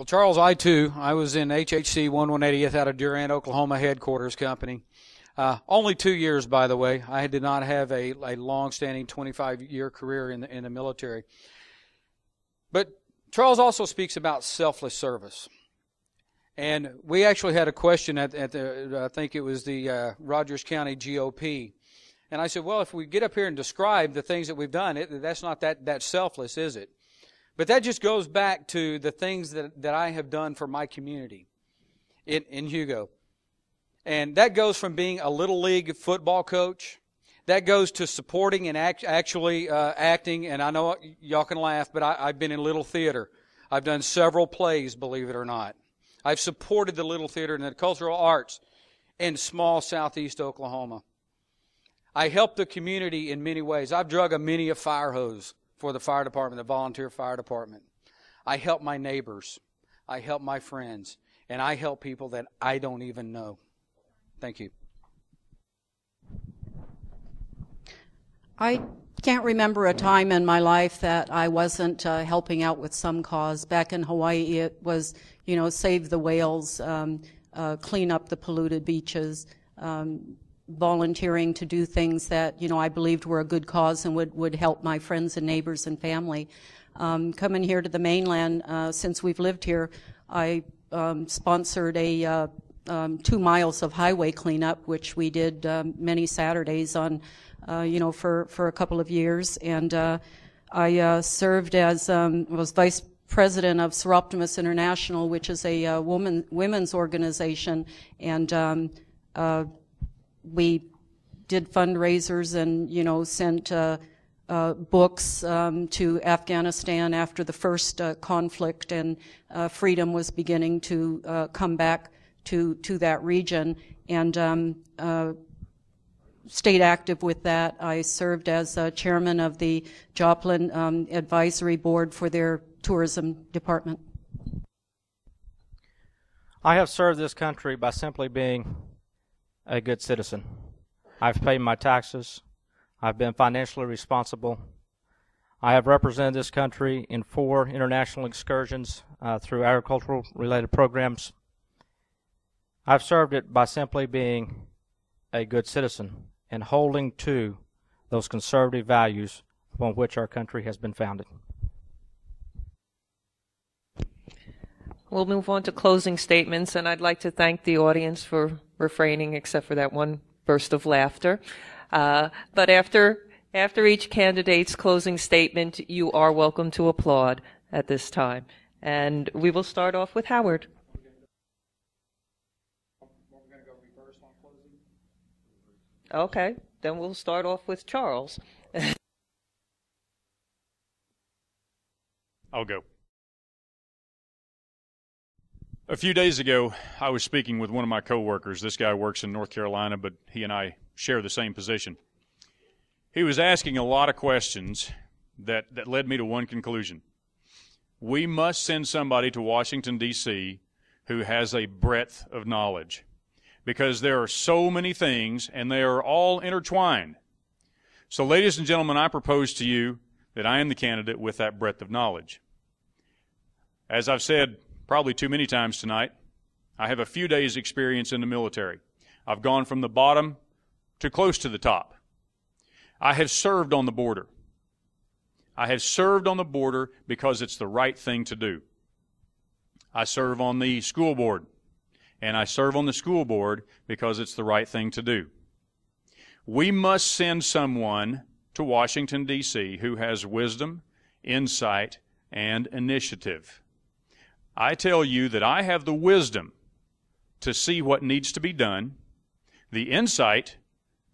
Well, Charles, I was in HHC 1180th out of Durant, Oklahoma headquarters company. Only 2 years, by the way. I did not have a long-standing 25-year career in the military. But Charles also speaks about selfless service. And we actually had a question at the, I think it was the Rogers County GOP. And I said, well, if we get up here and describe the things that we've done, that's not that selfless, is it? But that just goes back to the things that I have done for my community in Hugo. And that goes from being a little league football coach. That goes to supporting and actually acting. And I know y'all can laugh, but I've been in little theater. I've done several plays, believe it or not. I've supported the little theater and the cultural arts in small southeast Oklahoma. I help the community in many ways. I've drug many a fire hose for the fire department, the volunteer fire department. I help my neighbors. I help my friends. And I help people that I don't even know. Thank you. I can't remember a time in my life that I wasn't helping out with some cause. Back in Hawaii, it was, save the whales, clean up the polluted beaches, volunteering to do things that, I believed were a good cause and would help my friends and neighbors and family. Coming here to the mainland, since we've lived here, I sponsored a 2 miles of highway cleanup, which we did many Saturdays on, for a couple of years. And I served as, was vice president of Seroptimus International, which is a women's organization. And we did fundraisers and, sent books to Afghanistan after the first conflict, and freedom was beginning to come back to that region, and stayed active with that. I served as chairman of the Joplin Advisory Board for their tourism department. I have served this country by simply being a good citizen. I've paid my taxes. I've been financially responsible. I have represented this country in 4 international excursions through agricultural-related programs. I've served it by simply being a good citizen and holding to those conservative values upon which our country has been founded. We'll move on to closing statements, and I'd like to thank the audience for refraining, except for that one burst of laughter. But after each candidate's closing statement, you are welcome to applaud at this time. And we will start off with Howard. Okay, then we'll start off with Charles. I'll go. A few days ago, I was speaking with one of my coworkers. This guy works in North Carolina, but he and I share the same position. He was asking a lot of questions that led me to one conclusion. We must send somebody to Washington, D.C. who has a breadth of knowledge, because there are so many things and they are all intertwined. So, ladies and gentlemen, I propose to you that I am the candidate with that breadth of knowledge. As I've said probably too many times tonight, I have a few days' experience in the military. I've gone from the bottom to close to the top. I have served on the border. I have served on the border because it's the right thing to do. I serve on the school board, and I serve on the school board because it's the right thing to do. We must send someone to Washington, D.C. who has wisdom, insight, and initiative. I tell you that I have the wisdom to see what needs to be done, the insight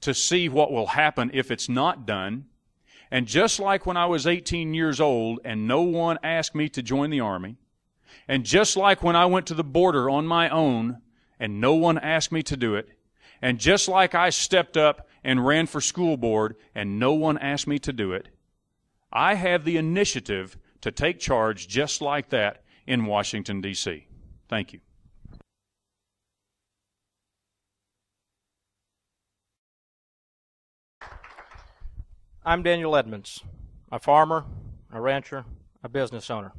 to see what will happen if it's not done, and just like when I was 18 years old and no one asked me to join the Army, and just like when I went to the border on my own and no one asked me to do it, and just like I stepped up and ran for school board and no one asked me to do it, I have the initiative to take charge just like that in Washington, D.C. Thank you. I'm Daniel Edmonds, a farmer, a rancher, a business owner.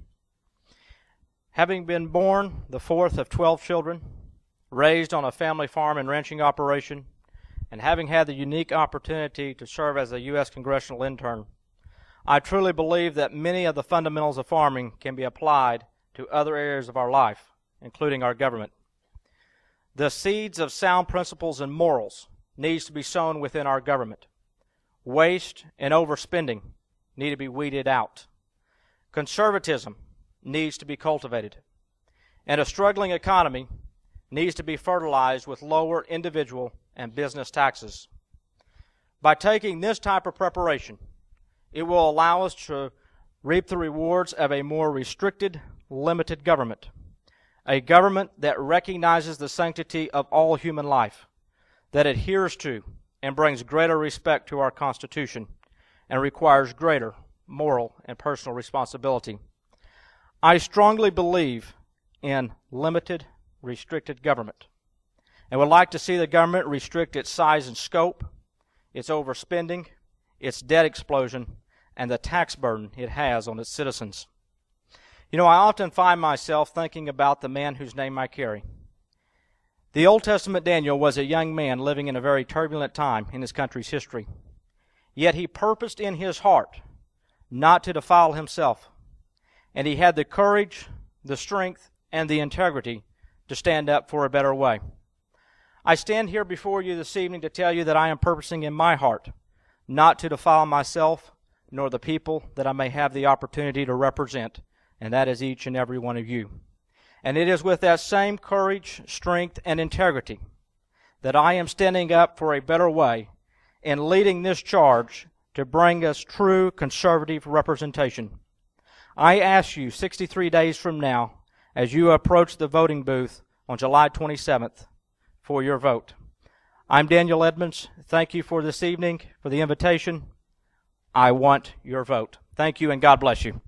Having been born the fourth of 12 children, raised on a family farm and ranching operation, and having had the unique opportunity to serve as a U.S. Congressional intern, I truly believe that many of the fundamentals of farming can be applied to other areas of our life, including our government. The seeds of sound principles and morals needs to be sown within our government. Waste and overspending need to be weeded out. Conservatism needs to be cultivated. And a struggling economy needs to be fertilized with lower individual and business taxes. By taking this type of preparation, it will allow us to reap the rewards of a more restricted, limited government, a government that recognizes the sanctity of all human life, that adheres to and brings greater respect to our Constitution, and requires greater moral and personal responsibility. I strongly believe in limited, restricted government, and would like to see the government restrict its size and scope, its overspending, its debt explosion, and the tax burden it has on its citizens. You know, I often find myself thinking about the man whose name I carry. The Old Testament Daniel was a young man living in a very turbulent time in his country's history. Yet he purposed in his heart not to defile himself, and he had the courage, the strength, and the integrity to stand up for a better way. I stand here before you this evening to tell you that I am purposing in my heart not to defile myself nor the people that I may have the opportunity to represent, and that is each and every one of you. And it is with that same courage, strength, and integrity that I am standing up for a better way and leading this charge to bring us true conservative representation. I ask you 63 days from now, as you approach the voting booth on July 27th, for your vote. I'm Daniel Edmonds. Thank you for this evening, for the invitation. I want your vote. Thank you, and God bless you.